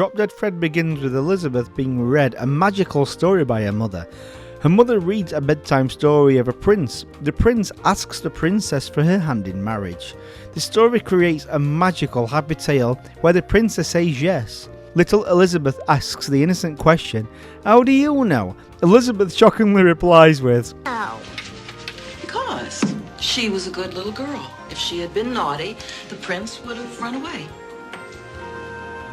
Drop Dead Fred begins with Elizabeth being read a magical story by her mother. Her mother reads a bedtime story of a prince. The prince asks the princess for her hand in marriage. The story creates a magical happy tale where the princess says yes. Little Elizabeth asks the innocent question, "How do you know?" Elizabeth shockingly replies with, "How?" Because she was a good little girl. If she had been naughty, the prince would have run away.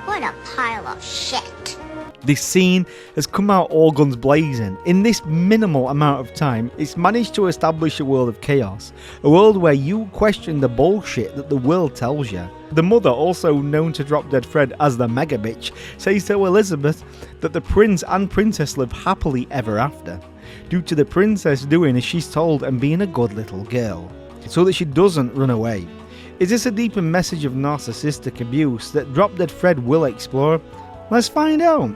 What a pile of shit. This scene has come out all guns blazing. In this minimal amount of time, it's managed to establish a world of chaos, a world where you question the bullshit that the world tells you. The mother, also known to Drop Dead Fred as the mega bitch, says to Elizabeth that the prince and princess live happily ever after, due to the princess doing as she's told and being a good little girl, so that she doesn't run away. Is this a deeper message of narcissistic abuse that Drop Dead Fred will explore? Let's find out.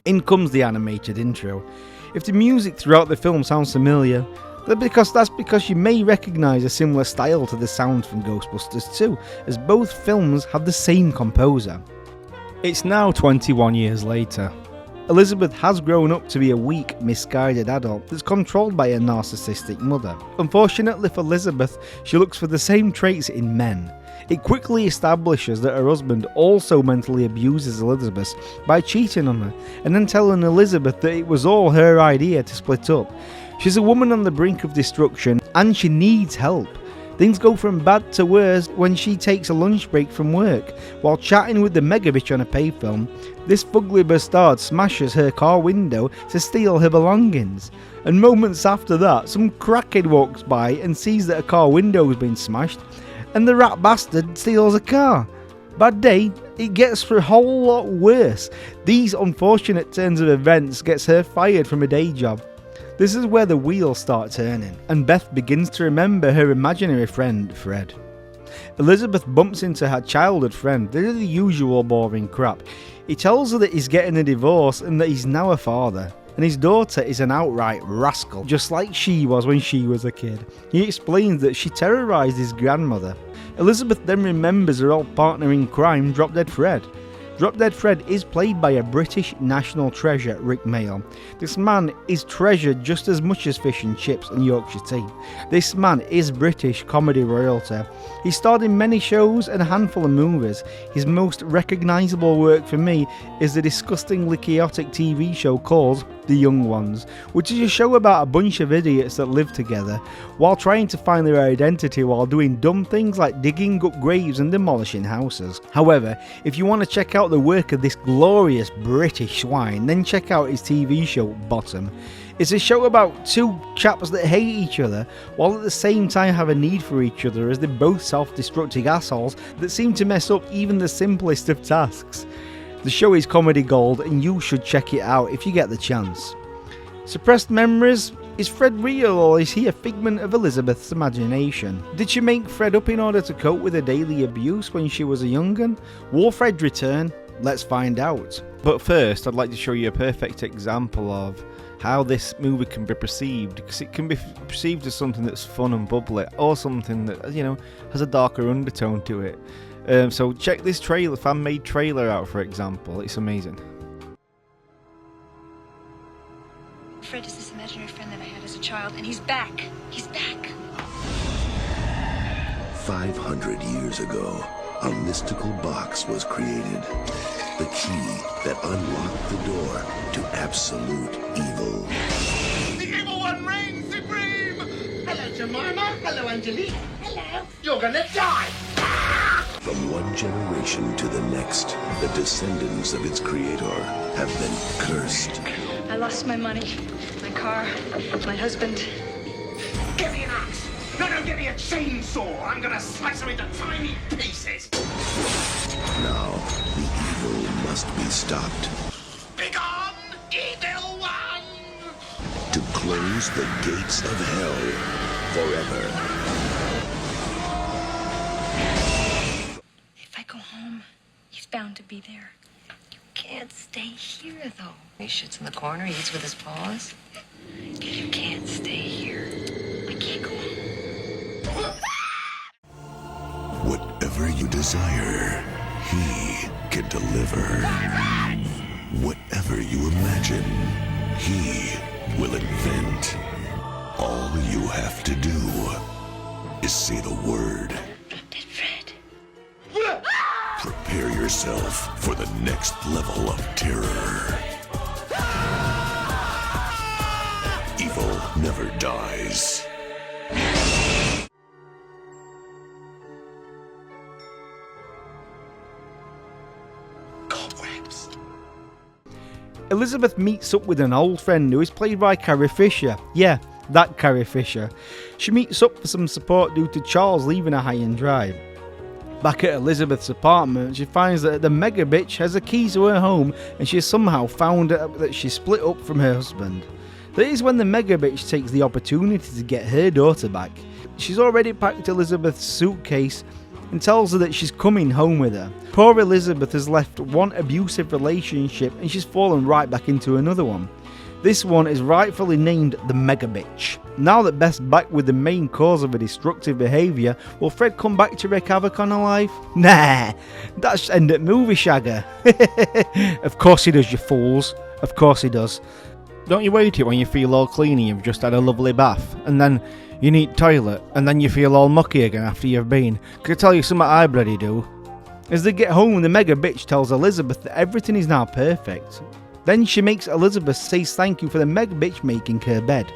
In comes the animated intro. If the music throughout the film sounds familiar, that's because you may recognise a similar style to the sounds from Ghostbusters 2, as both films have the same composer. It's now 21 years later. Elizabeth has grown up to be a weak, misguided adult that's controlled by a narcissistic mother. Unfortunately for Elizabeth, she looks for the same traits in men. It quickly establishes that her husband also mentally abuses Elizabeth by cheating on her, and then telling Elizabeth that it was all her idea to split up. She's a woman on the brink of destruction, and she needs help. Things go from bad to worse when she takes a lunch break from work. While chatting with the megabitch on a payphone, this fugly bastard smashes her car window to steal her belongings. And moments after that, some crackhead walks by and sees that a car window has been smashed, and the rat bastard steals a car. Bad day, it gets a whole lot worse. These unfortunate turns of events gets her fired from a day job. This is where the wheels start turning, and Beth begins to remember her imaginary friend, Fred. Elizabeth bumps into her childhood friend. This is the usual boring crap. He tells her that he's getting a divorce and that he's now a father, and his daughter is an outright rascal, just like she was when she was a kid. He explains that she terrorised his grandmother. Elizabeth then remembers her old partner in crime, Drop Dead Fred. Drop Dead Fred is played by a British national treasure, Rick Mail. This man is treasured just as much as fish and chips and Yorkshire tea. This man is British comedy royalty. He starred in many shows and a handful of movies. His most recognisable work for me is the disgustingly chaotic TV show called The Young Ones, which is a show about a bunch of idiots that live together while trying to find their identity while doing dumb things like digging up graves and demolishing houses. However, if you want to check out the work of this glorious British swine, then check out his TV show Bottom. It's a show about two chaps that hate each other while at the same time have a need for each other, as they're both self-destructing assholes that seem to mess up even the simplest of tasks. The show is comedy gold and you should check it out if you get the chance. Suppressed memories? Is Fred real, or is he a figment of Elizabeth's imagination? Did she make Fred up in order to cope with her daily abuse when she was a young'un? Will Fred return? Let's find out. But first, I'd like to show you a perfect example of how this movie can be perceived, because it can be perceived as something that's fun and bubbly, or something that, has a darker undertone to it. So check this fan-made trailer out, for example. It's amazing. Fred is this imaginary friend that I had as a child, and he's back. He's back. 500 years ago, a mystical box was created. The key that unlocked the door to absolute evil. The evil one reigns supreme! Hello, Jemima. Hello, Angelique. Hello. You're gonna die! From one generation to the next, the descendants of its creator have been cursed. I lost my money, my car, my husband. Give me an axe! No, give me a chainsaw! I'm gonna slice her into tiny pieces! Now, the evil must be stopped. Begone, evil one! To close the gates of hell forever. go home. He's bound to be there. You can't stay here, though. He shits in the corner, he eats with his paws. You can't stay here. I can't go home. Whatever you desire, he can deliver. Whatever you imagine, he will invent. All you have to do is say the word. Drop dead Fred. Prepare yourself for the next level of terror. Evil never dies. Cobwebs. Elizabeth meets up with an old friend who is played by Carrie Fisher. Yeah, that Carrie Fisher. She meets up for some support due to Charles leaving her high and dry. Back at Elizabeth's apartment, she finds that the mega bitch has the keys to her home and she has somehow found out that she's split up from her husband. That is when the mega bitch takes the opportunity to get her daughter back. She's already packed Elizabeth's suitcase and tells her that she's coming home with her. Poor Elizabeth has left one abusive relationship and she's fallen right back into another one. This one is rightfully named the Mega Bitch. Now that Beth's back with the main cause of her destructive behaviour, will Fred come back to wreak havoc on her life? Nah, that's end at movie shagger. Of course he does, you fools. Of course he does. Don't you hate it when you feel all clean and you've just had a lovely bath, and then you need toilet, and then you feel all mucky again after you've been? Can I tell you something I bloody do? As they get home, the Mega Bitch tells Elizabeth that everything is now perfect. Then she makes Elizabeth say thank you for the Mega Bitch making her bed.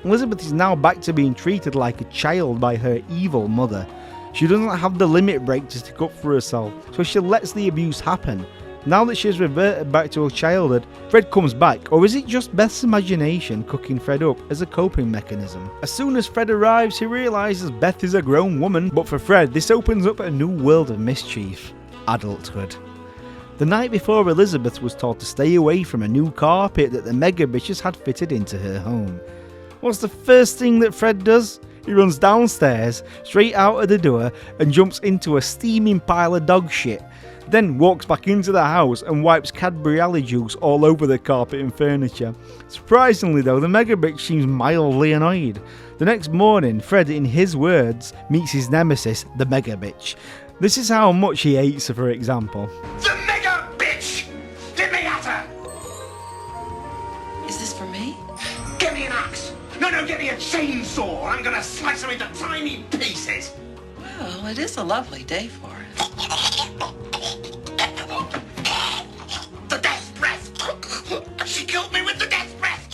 Elizabeth is now back to being treated like a child by her evil mother. She doesn't have the limit break to stick up for herself, so she lets the abuse happen. Now that she has reverted back to her childhood, Fred comes back, or is it just Beth's imagination cooking Fred up as a coping mechanism? As soon as Fred arrives, he realises Beth is a grown woman, but for Fred this opens up a new world of mischief. Adulthood. The night before, Elizabeth was told to stay away from a new carpet that the Mega Bitches had fitted into her home. What's the first thing that Fred does? He runs downstairs, straight out of the door, and jumps into a steaming pile of dog shit. Then walks back into the house and wipes Cadbury Alley juice all over the carpet and furniture. Surprisingly though, the Mega Bitch seems mildly annoyed. The next morning, Fred, in his words, meets his nemesis, the Mega Bitch. This is how much he hates her, for example. The mega bitch! Let me at her! Is this for me? Get me an axe! No, get me a chainsaw! I'm gonna slice her into tiny pieces! Well, it is a lovely day for it. The death breath! She killed me with the death breath!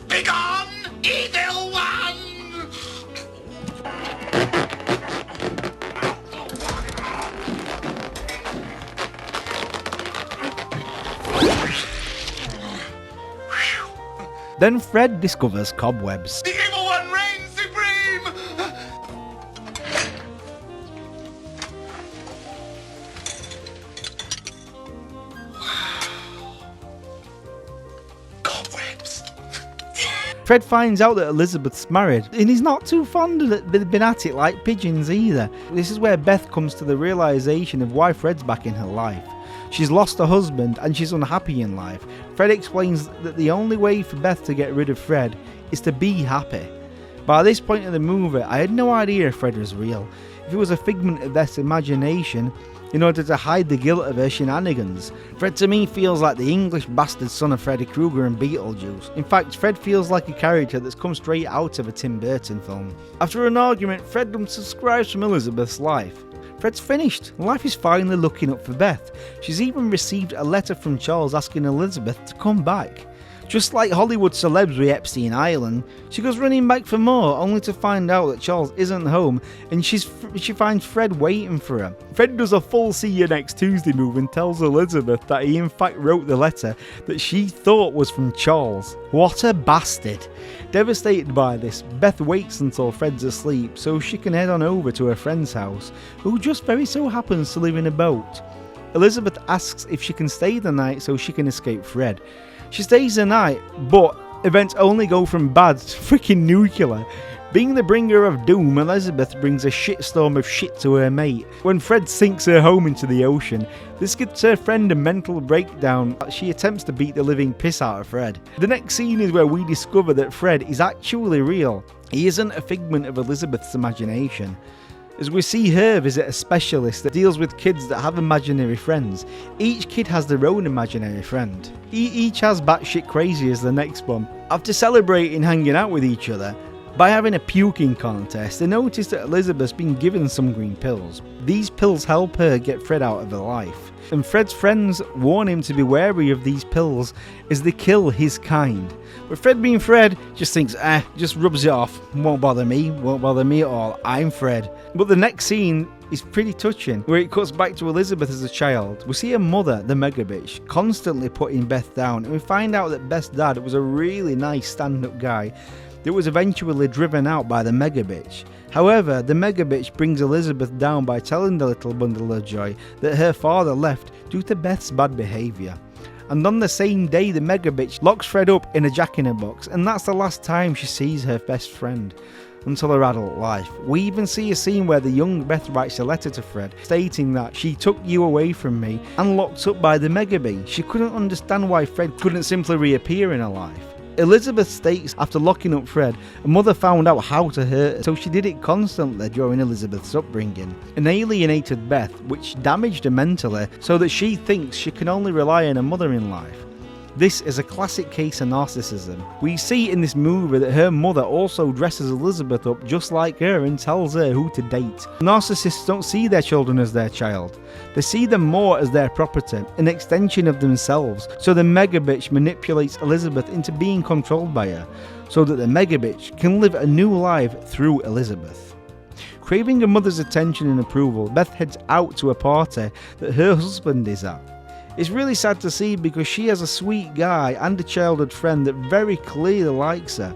Begone, evil one! Then Fred discovers cobwebs. The evil one reigns supreme! Cobwebs. Fred finds out that Elizabeth's married, and he's not too fond of it. They've been at it like pigeons either. This is where Beth comes to the realisation of why Fred's back in her life. She's lost her husband and she's unhappy in life. Fred explains that the only way for Beth to get rid of Fred is to be happy. By this point in the movie, I had no idea Fred was real. If it was a figment of Beth's imagination in order to hide the guilt of her shenanigans. Fred to me feels like the English bastard son of Freddy Krueger and Beetlejuice. In fact, Fred feels like a character that's come straight out of a Tim Burton film. After an argument, Fred unsubscribes from Elizabeth's life. Fred's finished. Life is finally looking up for Beth. She's even received a letter from Charles asking Elizabeth to come back. Just like Hollywood celebs with Epstein Island, she goes running back for more, only to find out that Charles isn't home and she finds Fred waiting for her. Fred does a full see you next Tuesday move and tells Elizabeth that he in fact wrote the letter that she thought was from Charles. What a bastard. Devastated by this, Beth waits until Fred's asleep so she can head on over to her friend's house, who just very so happens to live in a boat. Elizabeth asks if she can stay the night so she can escape Fred. She stays the night, but events only go from bad to freaking nuclear Being the bringer of doom, Elizabeth brings a shitstorm of shit to her mate. When Fred sinks her home into the ocean, this gives her friend a mental breakdown as she attempts to beat the living piss out of Fred. The next scene is where we discover that Fred is actually real. He isn't a figment of Elizabeth's imagination. As we see her visit a specialist that deals with kids that have imaginary friends. Each kid has their own imaginary friend. Each has batshit crazy as the next one. After celebrating hanging out with each other, by having a puking contest, they notice that Elizabeth's been given some green pills. These pills help her get Fred out of her life, and Fred's friends warn him to be wary of these pills as they kill his kind. But Fred, being Fred, just thinks, just rubs it off, won't bother me at all, I'm Fred. But the next scene is pretty touching, where it cuts back to Elizabeth as a child. We see her mother, the mega bitch, constantly putting Beth down, and we find out that Beth's dad was a really nice stand-up guy that was eventually driven out by the mega bitch. However, the mega bitch brings Elizabeth down by telling the little bundle of joy that her father left due to Beth's bad behaviour. And on the same day, the mega bitch locks Fred up in a jack-in-a-box, and that's the last time she sees her best friend until her adult life. We even see a scene where the young Beth writes a letter to Fred stating that she took you away from me and locked up by the mega bee. She couldn't understand why Fred couldn't simply reappear in her life. Elizabeth states after locking up Fred, her mother found out how to hurt her, so she did it constantly during Elizabeth's upbringing. An alienated Beth, which damaged her mentally, so that she thinks she can only rely on her mother in life. This is a classic case of narcissism. We see in this movie that her mother also dresses Elizabeth up just like her and tells her who to date. Narcissists don't see their children as their child. They see them more as their property, an extension of themselves, so the mega bitch manipulates Elizabeth into being controlled by her, so that the mega bitch can live a new life through Elizabeth. Craving her mother's attention and approval, Beth heads out to a party that her husband is at. It's really sad to see because she has a sweet guy and a childhood friend that very clearly likes her.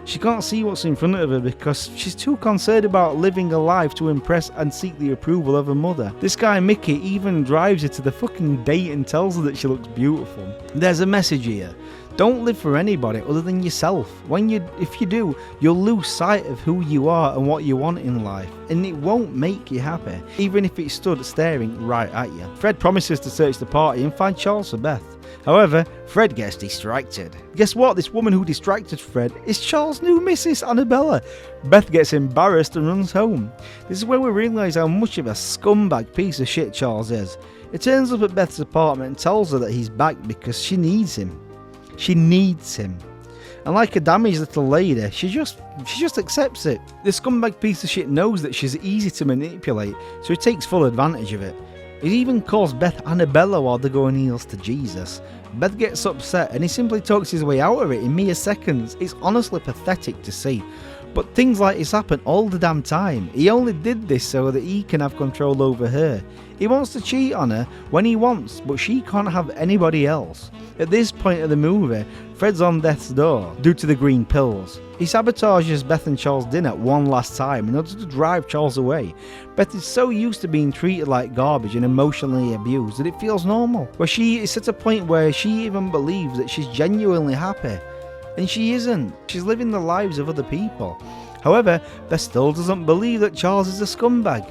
She can't see what's in front of her because she's too concerned about living a life to impress and seek the approval of her mother. This guy Mickey even drives her to the fucking date and tells her that she looks beautiful. There's a message here. Don't live for anybody other than yourself. If you do, you'll lose sight of who you are and what you want in life, and it won't make you happy, even if it stood staring right at you. Fred promises to search the party and find Charles for Beth. However, Fred gets distracted. Guess what? This woman who distracted Fred is Charles' new Mrs. Annabella. Beth gets embarrassed and runs home. This is where we realise how much of a scumbag piece of shit Charles is. He turns up at Beth's apartment and tells her that he's back because she needs him. She needs him. And like a damaged little lady, she just accepts it. The scumbag piece of shit knows that she's easy to manipulate, so he takes full advantage of it. He even calls Beth Annabella while they're going heels to Jesus. Beth gets upset and he simply talks his way out of it in mere seconds. It's honestly pathetic to see. But things like this happen all the damn time. He only did this so that he can have control over her. He wants to cheat on her when he wants, but she can't have anybody else. At this point of the movie, Fred's on death's door due to the green pills. He sabotages Beth and Charles' dinner one last time in order to drive Charles away. Beth is so used to being treated like garbage and emotionally abused that it feels normal. Where she is at a point where she even believes that she's genuinely happy. And she isn't. She's living the lives of other people. However, Beth still doesn't believe that Charles is a scumbag.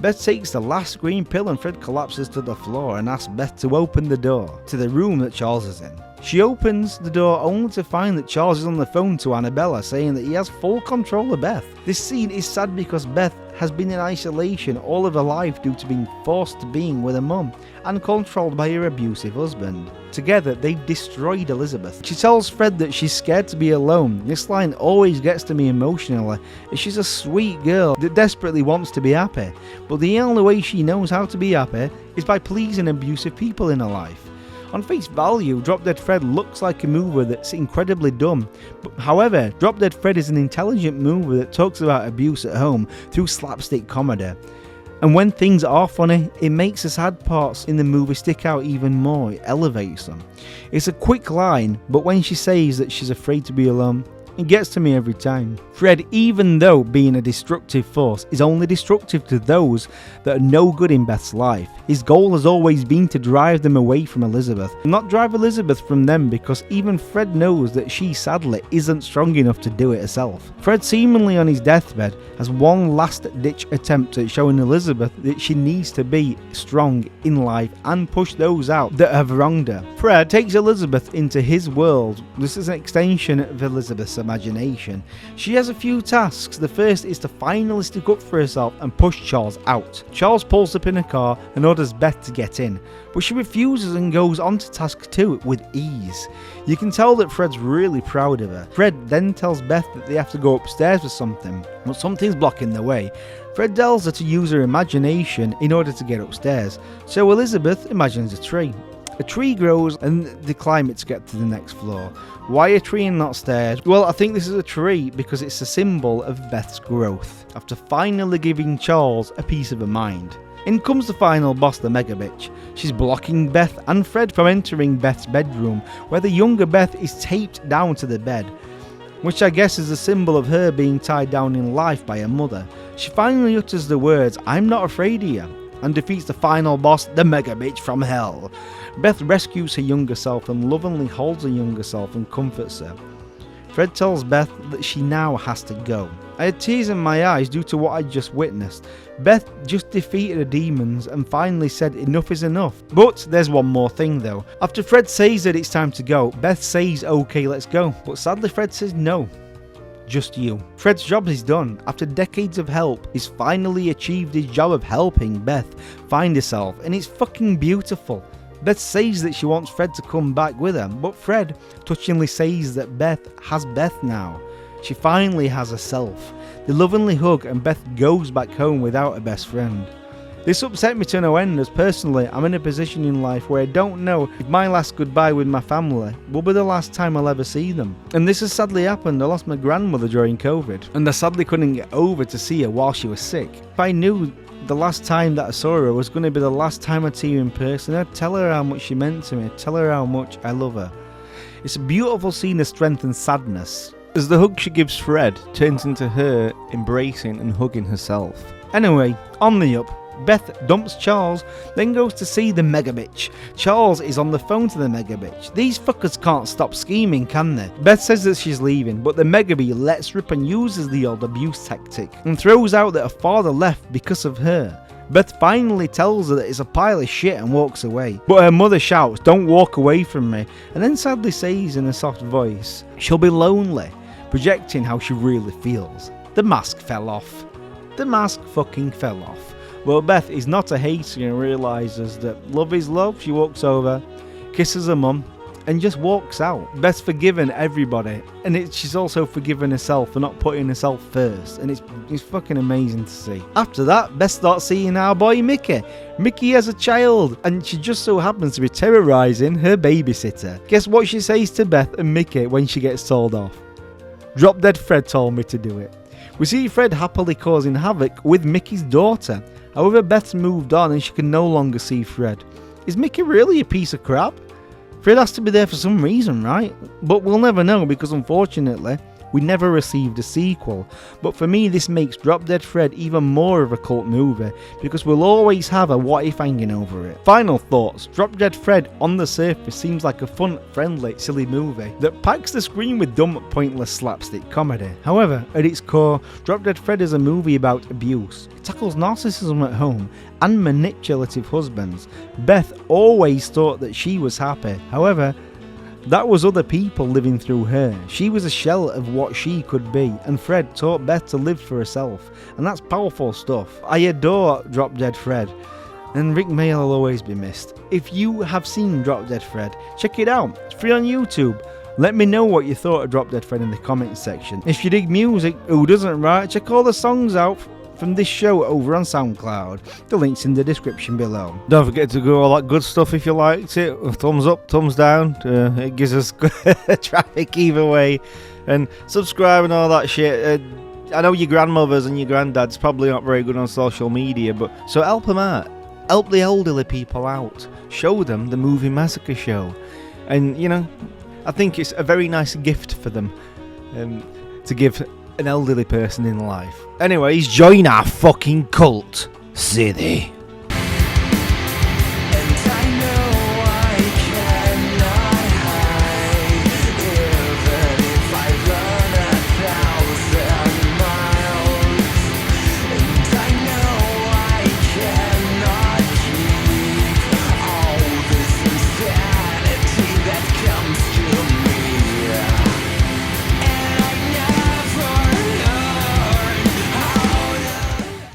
Beth takes the last green pill and Fred collapses to the floor and asks Beth to open the door to the room that Charles is in. She opens the door only to find that Charles is on the phone to Annabella saying that he has full control of Beth. This scene is sad because Beth has been in isolation all of her life due to being forced to being with her mum and controlled by her abusive husband. Together, they've destroyed Elizabeth. She tells Fred that she's scared to be alone. This line always gets to me emotionally, as she's a sweet girl that desperately wants to be happy, but the only way she knows how to be happy is by pleasing abusive people in her life. On face value, Drop Dead Fred looks like a movie that's incredibly dumb. However, Drop Dead Fred is an intelligent movie that talks about abuse at home through slapstick comedy. And when things are funny, it makes the sad parts in the movie stick out even more, it elevates them. It's a quick line, but when she says that she's afraid to be alone, It gets to me every time. Fred, even though being a destructive force, is only destructive to those that are no good in Beth's life. His goal has always been to drive them away from Elizabeth, not drive Elizabeth from them, because even Fred knows that she sadly isn't strong enough to do it herself. Fred, seemingly on his deathbed, has one last ditch attempt at showing Elizabeth that she needs to be strong in life and push those out that have wronged her. Fred takes Elizabeth into his world. This is an extension of Elizabeth's imagination. She has a few tasks. The first is to finally stick up for herself and push Charles out. Charles pulls up in a car and orders Beth to get in, but she refuses and goes on to task 2 with ease. You can tell that Fred's really proud of her. Fred then tells Beth that they have to go upstairs for something, but something's blocking the way. Fred tells her to use her imagination in order to get upstairs, so Elizabeth imagines a tree. A tree grows and they climb it to get to the next floor. Why a tree and not stairs? Well, I think this is a tree because it's a symbol of Beth's growth, after finally giving Charles a piece of her mind. In comes the final boss, the Mega Bitch. She's blocking Beth and Fred from entering Beth's bedroom, where the younger Beth is taped down to the bed, which I guess is a symbol of her being tied down in life by her mother. She finally utters the words, "I'm not afraid of you," and defeats the final boss, the Mega Bitch from hell. Beth rescues her younger self and lovingly holds her younger self and comforts her. Fred tells Beth that she now has to go. I had tears in my eyes due to what I'd just witnessed. Beth just defeated her demons and finally said enough is enough. But there's one more thing though. After Fred says that it's time to go, Beth says okay, let's go. But sadly Fred says no. Just you. Fred's job is done. After decades of help, he's finally achieved his job of helping Beth find herself, and it's fucking beautiful. Beth says that she wants Fred to come back with her, but Fred touchingly says that Beth has Beth now. She finally has herself. They lovingly hug and Beth goes back home without her best friend. This upset me to no end, as personally I'm in a position in life where I don't know if my last goodbye with my family will be the last time I'll ever see them. And this has sadly happened. I lost my grandmother during COVID, and I sadly couldn't get over to see her while she was sick. If I knew the last time that I saw her was going to be the last time I'd see her in person, I'd tell her how much she meant to me, I'd tell her how much I love her. It's a beautiful scene of strength and sadness, as the hug she gives Fred turns into her embracing and hugging herself. Anyway, on the up, Beth dumps Charles, then goes to see the Mega Bitch. Charles is on the phone to the Mega Bitch. These fuckers can't stop scheming, can they? Beth says that she's leaving, but the Mega Bitch lets rip and uses the old abuse tactic, and throws out that her father left because of her. Beth finally tells her that it's a pile of shit and walks away, but her mother shouts, "Don't walk away from me," and then sadly says in a soft voice, "She'll be lonely," projecting how she really feels. The mask fell off. The mask fucking fell off. Well, Beth is not a hater and realises that love is love. She walks over, kisses her mum, and just walks out. Beth's forgiven everybody, and she's also forgiven herself for not putting herself first, and it's fucking amazing to see. After that, Beth starts seeing our boy Mickey. Mickey has a child, and she just so happens to be terrorising her babysitter. Guess what she says to Beth and Mickey when she gets told off? "Drop Dead Fred told me to do it." We see Fred happily causing havoc with Mickey's daughter. However, Beth's moved on and she can no longer see Fred. Is Mickey really a piece of crap? Fred has to be there for some reason, right? But we'll never know, because unfortunately, we never received a sequel. But for me, this makes Drop Dead Fred even more of a cult movie, because we'll always have a what if hanging over it. Final thoughts. Drop Dead Fred on the surface seems like a fun, friendly, silly movie that packs the screen with dumb, pointless slapstick comedy. However, at its core, Drop Dead Fred is a movie about abuse. It tackles narcissism at home and manipulative husbands. Beth always thought that she was happy. However, that was other people living through her. She was a shell of what she could be, and Fred taught Beth to live for herself, and that's powerful stuff. I adore Drop Dead Fred, and Rick Mayall will always be missed. If you have seen Drop Dead Fred, check it out. It's free on YouTube. Let me know what you thought of Drop Dead Fred in the comments section. If you dig music, who doesn't, right? Check all the songs out from this show over on SoundCloud. The link's in the description below. Don't forget to go all that good stuff if you liked it. Thumbs up, thumbs down. It gives us traffic either way. And subscribe and all that shit. I know your grandmothers and your granddads probably not very good on social media, but so help them out. Help the elderly people out. Show them the Movie Massacre show. And, you know, I think it's a very nice gift for them. to give an elderly person in life. Anyways, join our fucking cult, say they.